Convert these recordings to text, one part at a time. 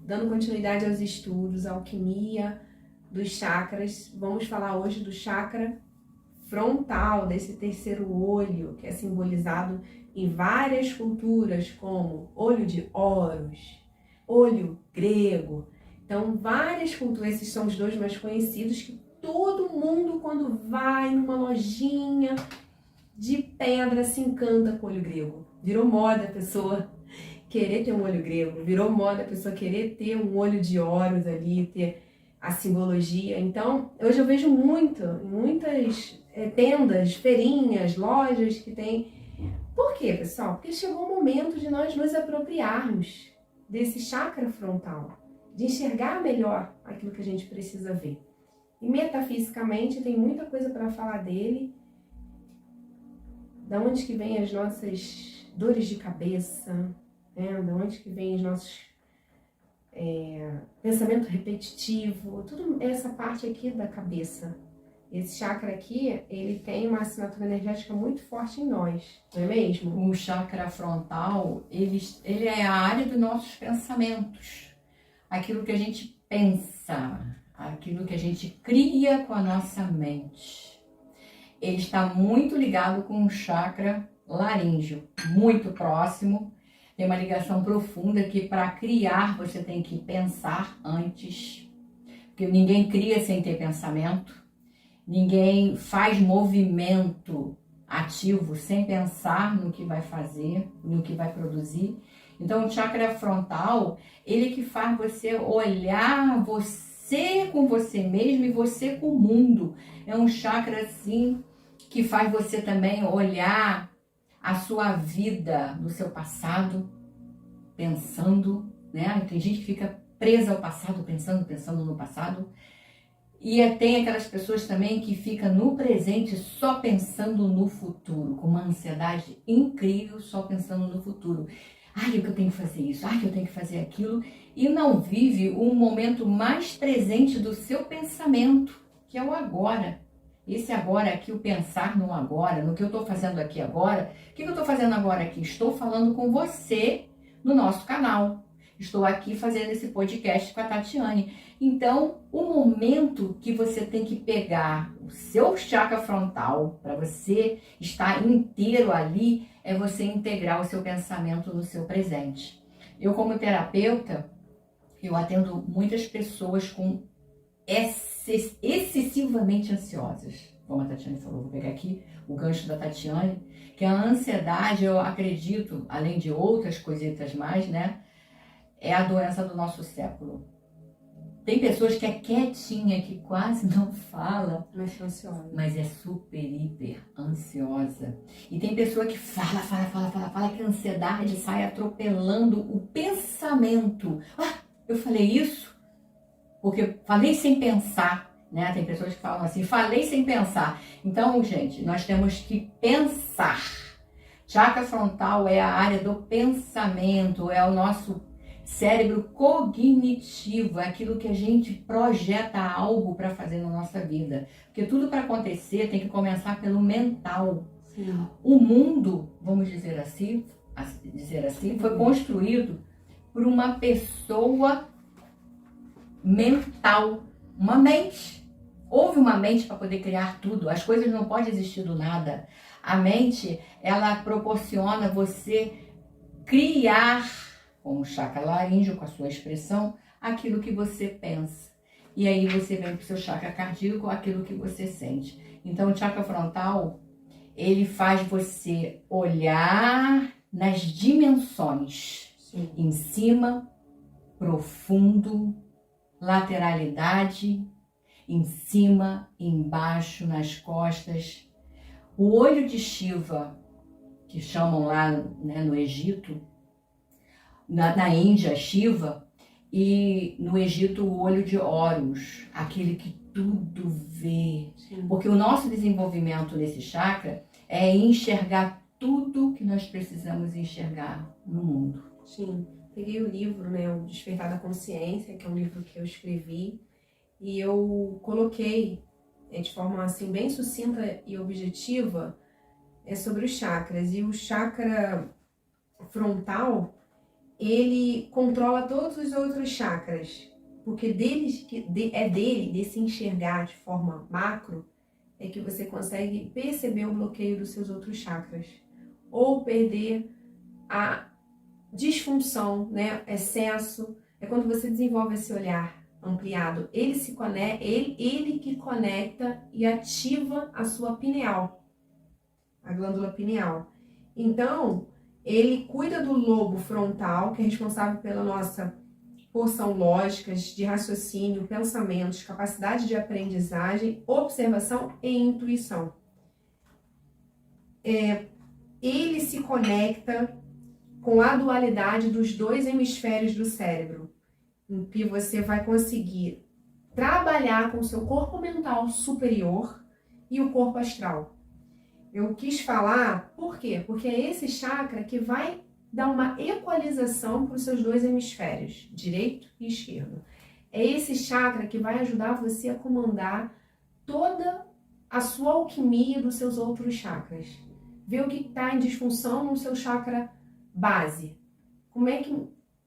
dando continuidade aos estudos, alquimia dos chakras, vamos falar hoje do chakra frontal, desse terceiro olho, que é simbolizado em várias culturas, como olho de Horus, olho grego. Então, várias culturas, esses são os dois mais conhecidos, que todo mundo, quando vai numa lojinha de pedra, se encanta com o olho grego. Virou moda a pessoa querer ter um olho grego, virou moda a pessoa querer ter um olho de Horus ali, ter a simbologia. Então, hoje eu vejo muitas tendas, feirinhas, lojas que tem. Por quê, pessoal? Porque chegou o momento de nós nos apropriarmos desse chakra frontal, de enxergar melhor aquilo que a gente precisa ver. E metafisicamente tem muita coisa para falar dele. Da onde que vem as nossas dores de cabeça, né? Da onde que vem os nossos pensamento repetitivo, tudo essa parte aqui da cabeça. Esse chakra aqui, ele tem uma assinatura energética muito forte em nós, não é mesmo? O chakra frontal, ele é a área dos nossos pensamentos. Aquilo que a gente pensa, aquilo que a gente cria com a nossa mente. Ele está muito ligado com o chakra laríngeo, muito próximo. Tem uma ligação profunda que para criar você tem que pensar antes. Porque ninguém cria sem ter pensamento. Ninguém faz movimento ativo sem pensar no que vai fazer, no que vai produzir. Então o chakra frontal, ele que faz você olhar você com você mesmo e você com o mundo. É um chakra assim que faz você também olhar a sua vida no seu passado, pensando, né? Tem gente que fica presa ao passado, pensando no passado. E tem aquelas pessoas também que ficam no presente só pensando no futuro, com uma ansiedade incrível, só pensando no futuro. Ai, eu tenho que fazer isso, ai, eu tenho que fazer aquilo. E não vive o momento mais presente do seu pensamento, que é o agora. Esse agora aqui, o pensar no agora, no que eu estou fazendo aqui agora. O que eu estou fazendo agora aqui? Estou falando com você no nosso canal. Estou aqui fazendo esse podcast com a Tatiane. Então, o momento que você tem que pegar o seu chakra frontal, para você estar inteiro ali, é você integrar o seu pensamento no seu presente. Eu, como terapeuta, eu atendo muitas pessoas com excessivamente ansiosas. Como a Tatiane falou, vou pegar aqui o gancho da Tatiane, que a ansiedade, eu acredito, além de outras coisitas mais, né, é a doença do nosso século. Tem pessoas que é quietinha, que quase não fala, mas é super, hiper ansiosa. E tem pessoa que fala, que a ansiedade sai atropelando o pensamento. Ah, eu falei isso porque falei sem pensar, né? Tem pessoas que falam assim, falei sem pensar. Então, gente, nós temos que pensar. Chakra frontal é a área do pensamento, é o nosso cérebro cognitivo, é aquilo que a gente projeta algo para fazer na nossa vida. Porque tudo para acontecer tem que começar pelo mental. Sim. O mundo, vamos dizer assim, foi construído por uma pessoa mental, uma mente. Houve uma mente para poder criar tudo. As coisas não podem existir do nada. A mente, ela proporciona você criar, com o chakra laríngeo, com a sua expressão, aquilo que você pensa. E aí você vem para o seu chakra cardíaco, aquilo que você sente. Então o chakra frontal, ele faz você olhar nas dimensões. Sim. Em cima, profundo, lateralidade, em cima, embaixo, nas costas. O olho de Shiva, que chamam lá, né, no Egito, na Índia, Shiva, e no Egito o olho de Horus, aquele que tudo vê. Sim. Porque o nosso desenvolvimento nesse chakra é enxergar tudo que nós precisamos enxergar no mundo. Sim, peguei o livro, né, o Despertar da Consciência, que é um livro que eu escrevi, e eu coloquei de forma assim bem sucinta e objetiva sobre os chakras. E o chakra frontal, ele controla todos os outros chakras, porque desse enxergar de forma macro, é que você consegue perceber o bloqueio dos seus outros chakras, ou perder a disfunção, né? Excesso, é quando você desenvolve esse olhar ampliado. Ele que conecta e ativa a sua pineal, a glândula pineal. Então, ele cuida do lobo frontal, que é responsável pela nossa porção lógica, de raciocínio, pensamentos, capacidade de aprendizagem, observação e intuição. Ele se conecta com a dualidade dos dois hemisférios do cérebro, em que você vai conseguir trabalhar com o seu corpo mental superior e o corpo astral. Eu quis falar, por quê? Porque é esse chakra que vai dar uma equalização para os seus dois hemisférios, direito e esquerdo. É esse chakra que vai ajudar você a comandar toda a sua alquimia dos seus outros chakras. Ver o que está em disfunção no seu chakra base. Como é que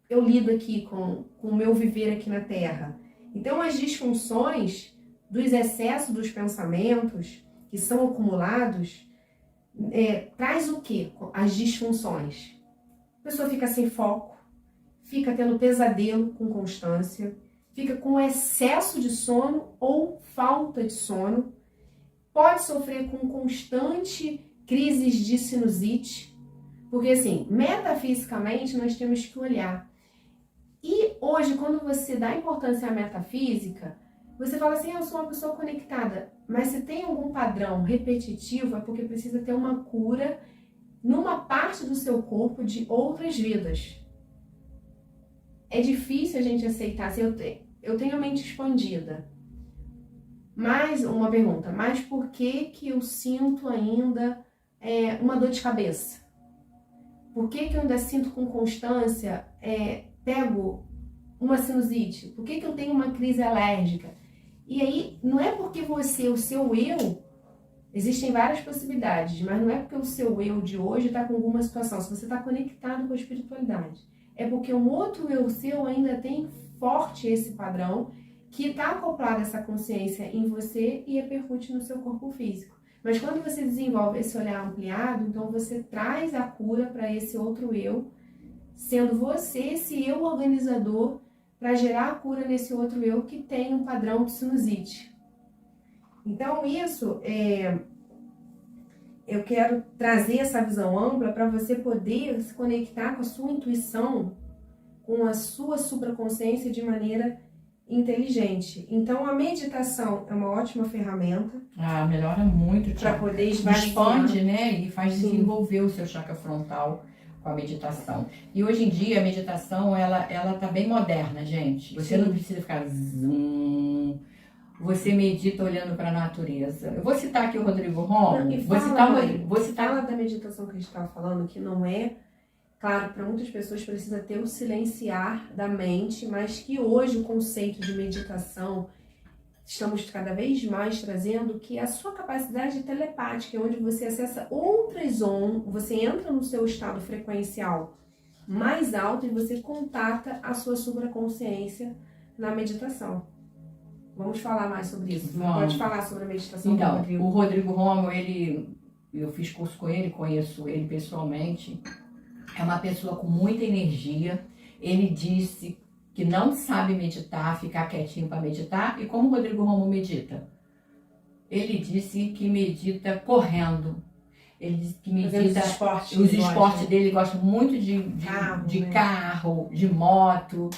eu lido aqui com o meu viver aqui na Terra? Então, as disfunções dos excessos dos pensamentos que são acumulados, traz o quê? As disfunções. A pessoa fica sem foco, fica tendo pesadelo com constância, fica com excesso de sono ou falta de sono, pode sofrer com constante crises de sinusite, porque assim, metafisicamente nós temos que olhar. E hoje, quando você dá importância à metafísica, você fala assim, eu sou uma pessoa conectada, mas se tem algum padrão repetitivo, é porque precisa ter uma cura numa parte do seu corpo de outras vidas. É difícil a gente aceitar, assim, eu tenho a mente expandida. Mas, uma pergunta, mas por que eu sinto ainda uma dor de cabeça? Por que eu ainda sinto com constância, pego uma sinusite? Por que eu tenho uma crise alérgica? E aí, não é porque o seu eu, existem várias possibilidades, mas não é porque o seu eu de hoje está com alguma situação, se você está conectado com a espiritualidade. É porque um outro eu seu ainda tem forte esse padrão, que está acoplado essa consciência em você e repercute no seu corpo físico. Mas quando você desenvolve esse olhar ampliado, então você traz a cura para esse outro eu, sendo você esse eu organizador para gerar a cura nesse outro eu que tem um padrão de sinusite. Então isso, eu quero trazer essa visão ampla para você poder se conectar com a sua intuição, com a sua supraconsciência de maneira inteligente. Então a meditação é uma ótima ferramenta. Melhora muito. Para poder esvaziar. Expande, né? E faz desenvolver o seu chakra frontal com a meditação. E hoje em dia a meditação, ela tá bem moderna, gente. Você não precisa ficar você medita olhando para a natureza. Eu vou citar aqui o Rodrigo Romo. Fala da meditação que a gente estava falando, que não é, claro, para muitas pessoas precisa ter o silenciar da mente, mas que hoje o conceito de meditação estamos cada vez mais trazendo que a sua capacidade telepática, onde você acessa outras ondas, você entra no seu estado frequencial mais alto e você contata a sua supraconsciência na meditação. Vamos falar mais sobre isso. Pode falar sobre a meditação então, do Rodrigo. O Rodrigo Romo, eu fiz curso com ele, conheço ele pessoalmente. É uma pessoa com muita energia. Ele disse que não sabe meditar, ficar quietinho para meditar. E como o Rodrigo Romo medita? Ele disse que medita correndo. Ele disse que medita os esportes dele, ele gosta muito de carro, de moto.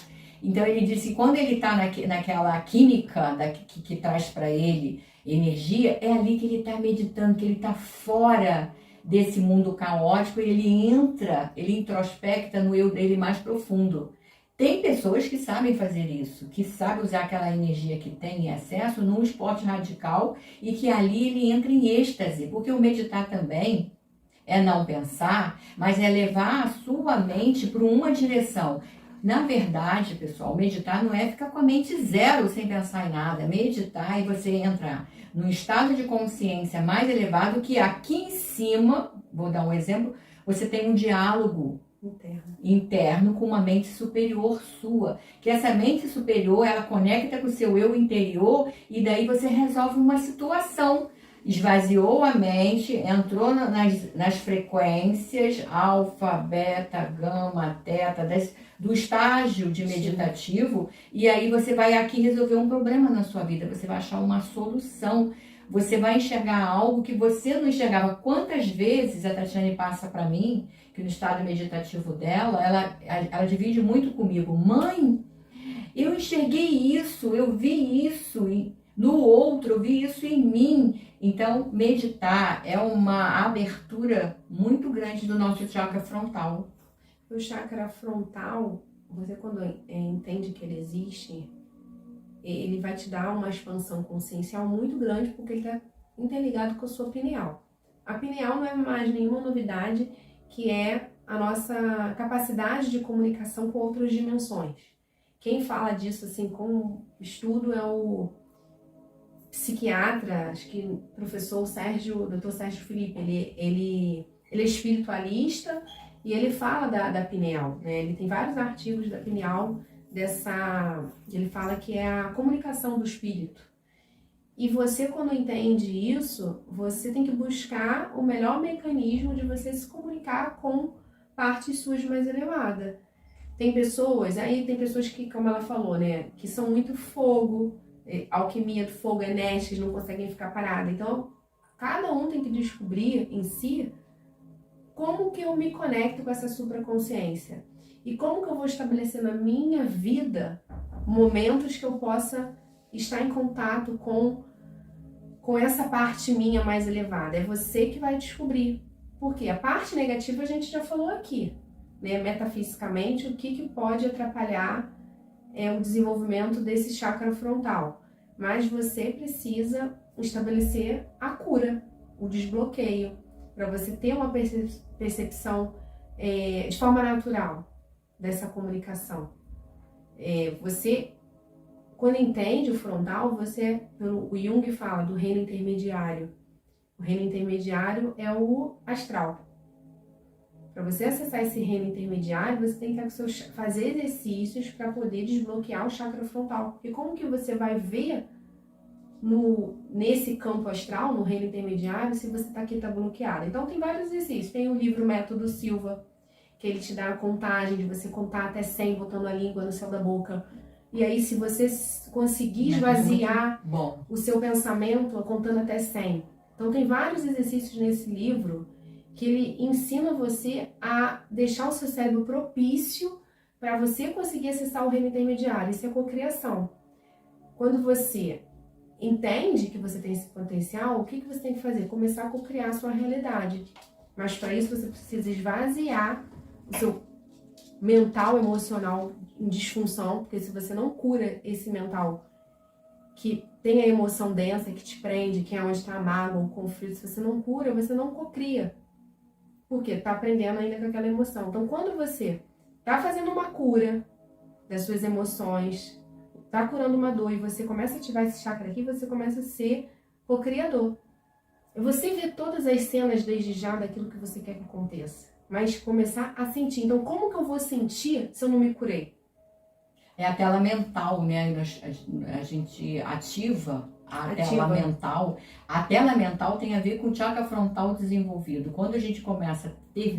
Então ele disse que quando ele está naquela química que traz para ele energia, é ali que ele está meditando, que ele está fora desse mundo caótico e ele introspecta no eu dele mais profundo. Tem pessoas que sabem fazer isso, que sabem usar aquela energia que tem em excesso num esporte radical e que ali ele entra em êxtase, porque o meditar também é não pensar, mas é levar a sua mente para uma direção. Na verdade, pessoal, meditar não é ficar com a mente zero sem pensar em nada. Meditar é você entrar num estado de consciência mais elevado que aqui em cima, vou dar um exemplo, você tem um diálogo interno com uma mente superior sua. Que essa mente superior, ela conecta com o seu eu interior e daí você resolve uma situação. Esvaziou a mente, entrou nas frequências alfa, beta, gama, teta, do estágio de meditativo, e aí você vai aqui resolver um problema na sua vida, você vai achar uma solução, você vai enxergar algo que você não enxergava. Quantas vezes a Tatiane passa para mim, que no estado meditativo dela, ela divide muito comigo, mãe, eu enxerguei isso, eu vi isso no outro, eu vi isso em mim. Então, meditar é uma abertura muito grande do nosso chakra frontal. O chakra frontal, você quando entende que ele existe, ele vai te dar uma expansão consciencial muito grande, porque ele está interligado com a sua pineal. A pineal não é mais nenhuma novidade, que é a nossa capacidade de comunicação com outras dimensões. Quem fala disso assim com estudo é o psiquiatra, acho que professor Dr. Sérgio Felipe. Ele é espiritualista e ele fala da pineal, né? Ele tem vários artigos da pineal, ele fala que é a comunicação do espírito. E você, quando entende isso, você tem que buscar o melhor mecanismo de você se comunicar com partes suas mais elevadas. Tem pessoas que, como ela falou, né, que são muito fogo, alquimia do fogo, enérgicas, não conseguem ficar paradas. Então, cada um tem que descobrir em si como que eu me conecto com essa supraconsciência e como que eu vou estabelecer na minha vida momentos que eu possa estar em contato com essa parte minha mais elevada. É você que vai descobrir. Porque a parte negativa a gente já falou aqui, né? Metafisicamente, o que pode atrapalhar o desenvolvimento desse chakra frontal. Mas você precisa estabelecer a cura, o desbloqueio, para você ter uma percepção de forma natural dessa comunicação. Você, quando entende o frontal, o Jung fala do reino intermediário. O reino intermediário é o astral. Para você acessar esse reino intermediário, você tem que fazer exercícios para poder desbloquear o chakra frontal. E como que você vai ver nesse campo astral, no reino intermediário, se você está bloqueado? Então tem vários exercícios. Tem o livro Método Silva, que ele te dá a contagem de você contar até 100, botando a língua no céu da boca. E aí, se você conseguir esvaziar o seu pensamento contando até 100. Então tem vários exercícios nesse livro que ele ensina você a deixar o seu cérebro propício para você conseguir acessar o reino intermediário. Isso é cocriação. Quando você entende que você tem esse potencial, o que você tem que fazer? Começar a cocriar a sua realidade. Mas para isso você precisa esvaziar o seu mental, emocional em disfunção, porque se você não cura esse mental que tem a emoção densa, que te prende, que é onde está a mágoa, o conflito, se você não cura, você não cocria. Porque está aprendendo ainda com aquela emoção. Então, quando você está fazendo uma cura das suas emoções, está curando uma dor e você começa a ativar esse chakra aqui, você começa a ser co-criador. Você vê todas as cenas desde já daquilo que você quer que aconteça, mas começar a sentir. Então, como que eu vou sentir se eu não me curei? É a tela mental, né? A gente ativa a tela mental. A tela mental tem a ver com o chakra frontal desenvolvido. Quando a gente começa a ter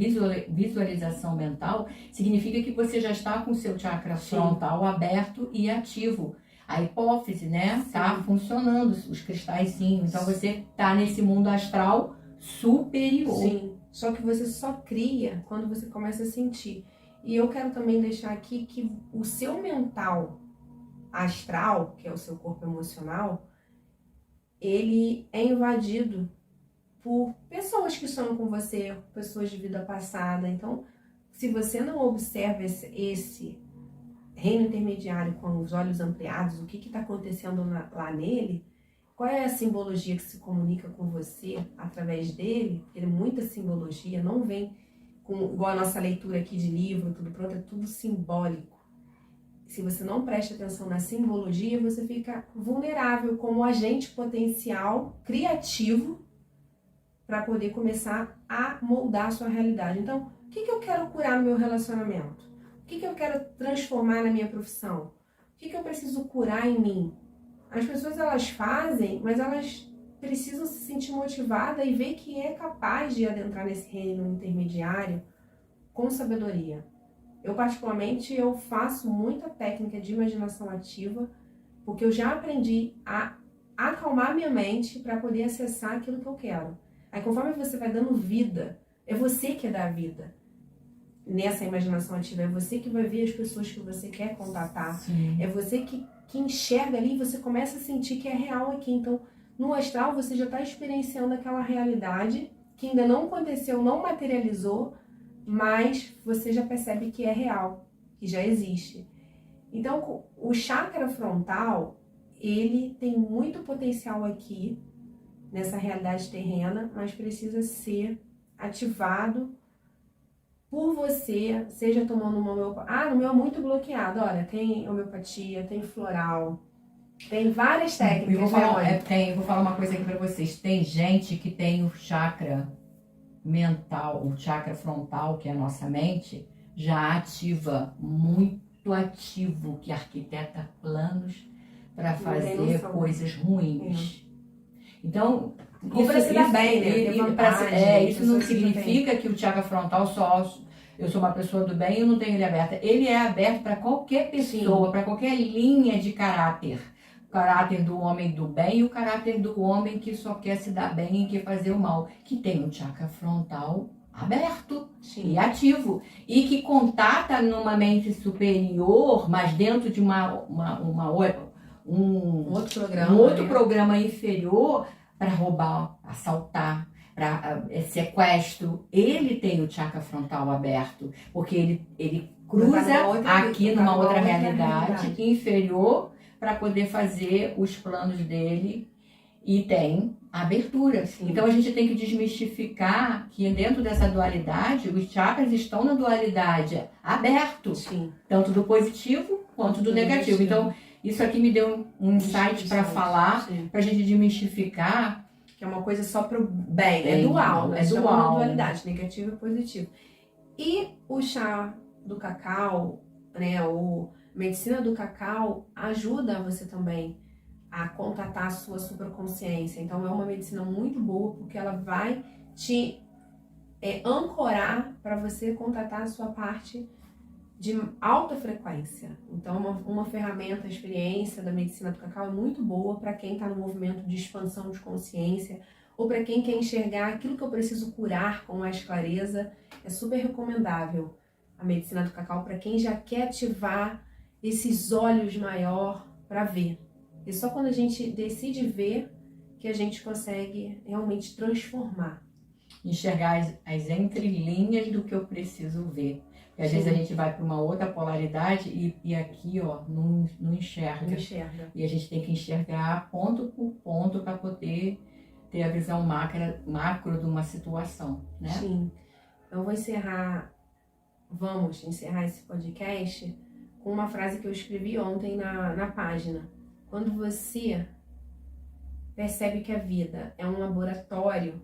visualização mental, significa que você já está com o seu chakra frontal aberto e ativo. A hipófise, né? Tá funcionando, os cristalzinhos. Então você tá nesse mundo astral superior. Sim, só que você só cria quando você começa a sentir. E eu quero também deixar aqui que o seu mental astral, que é o seu corpo emocional, ele é invadido por pessoas que estão com você, pessoas de vida passada. Então, se você não observa esse reino intermediário com os olhos ampliados, o que está acontecendo lá nele, qual é a simbologia que se comunica com você através dele, porque muita simbologia não vem igual a nossa leitura aqui de livro, tudo pronto, é tudo simbólico. Se você não presta atenção na simbologia, você fica vulnerável como agente potencial criativo para poder começar a moldar a sua realidade. Então, que eu quero curar no meu relacionamento? O que eu quero transformar na minha profissão? O que eu preciso curar em mim? As pessoas, elas fazem, mas elas precisam se sentir motivadas e ver que é capaz de adentrar nesse reino intermediário com sabedoria. Eu, particularmente, eu faço muita técnica de imaginação ativa, porque eu já aprendi a acalmar minha mente para poder acessar aquilo que eu quero. Aí, conforme você vai dando vida, é você que dá a vida. Nessa imaginação ativa, é você que vai ver as pessoas que você quer contatar. Sim. É você que enxerga ali e você começa a sentir que é real aqui. Então, no astral, você já está experienciando aquela realidade que ainda não aconteceu, não materializou, mas você já percebe que é real, que já existe. Então, o chakra frontal, ele tem muito potencial aqui, nessa realidade terrena, mas precisa ser ativado por você, seja tomando uma homeopatia. No meu é muito bloqueado. Olha, tem homeopatia, tem floral, tem várias técnicas. Eu vou falar uma coisa aqui pra vocês. Tem gente que tem o chakra mental, o chakra frontal, que é a nossa mente, já ativa, muito ativo, que arquiteta planos para fazer coisas ruins. Então, ou para se dar bem, né? Isso não significa que o chakra frontal eu sou uma pessoa do bem e eu não tenho ele aberto. Ele é aberto para qualquer pessoa, para qualquer linha de caráter. O caráter do homem do bem e o caráter do homem que só quer se dar bem e quer fazer o mal. Que tem o chakra frontal aberto e ativo. E que contata numa mente superior, mas dentro de um outro programa inferior, para roubar, assaltar, para sequestro. Ele tem o chakra frontal aberto, porque ele cruza aqui numa outra realidade inferior para poder fazer os planos dele e tem abertura. Sim. Então a gente tem que desmistificar que dentro dessa dualidade, os chakras estão na dualidade aberto, sim, tanto do positivo quanto do negativo. Então isso aqui me deu um insight para falar, para a gente desmistificar. Que é uma coisa só pro bem, é dual, né? É dual. Dualidade, negativo e positivo. E o chá do cacau, né, ou medicina do cacau, ajuda você também a contatar a sua supraconsciência. Então é uma medicina muito boa, porque ela vai te ancorar para você contatar a sua parte de alta frequência. Então, uma ferramenta, a experiência da medicina do cacau é muito boa para quem está no movimento de expansão de consciência ou para quem quer enxergar aquilo que eu preciso curar com mais clareza. É super recomendável a medicina do cacau para quem já quer ativar esses olhos maior para ver. E só quando a gente decide ver que a gente consegue realmente transformar. Enxergar as entrelinhas do que eu preciso ver. Porque às vezes a gente vai para uma outra polaridade e aqui, ó, não enxerga. Não enxerga. E a gente tem que enxergar ponto por ponto para poder ter a visão macro de uma situação, né? Sim. Eu vamos encerrar esse podcast com uma frase que eu escrevi ontem na página. Quando você percebe que a vida é um laboratório,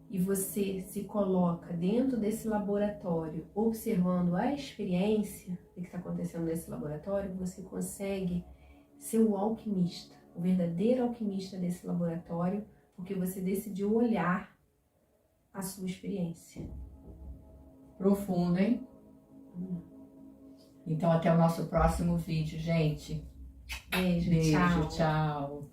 e você se coloca dentro desse laboratório, observando a experiência do que está acontecendo nesse laboratório, você consegue ser o alquimista, o verdadeiro alquimista desse laboratório, porque você decidiu olhar a sua experiência. Profundo, hein? Então até o nosso próximo vídeo, gente. Beijo, tchau. Tchau.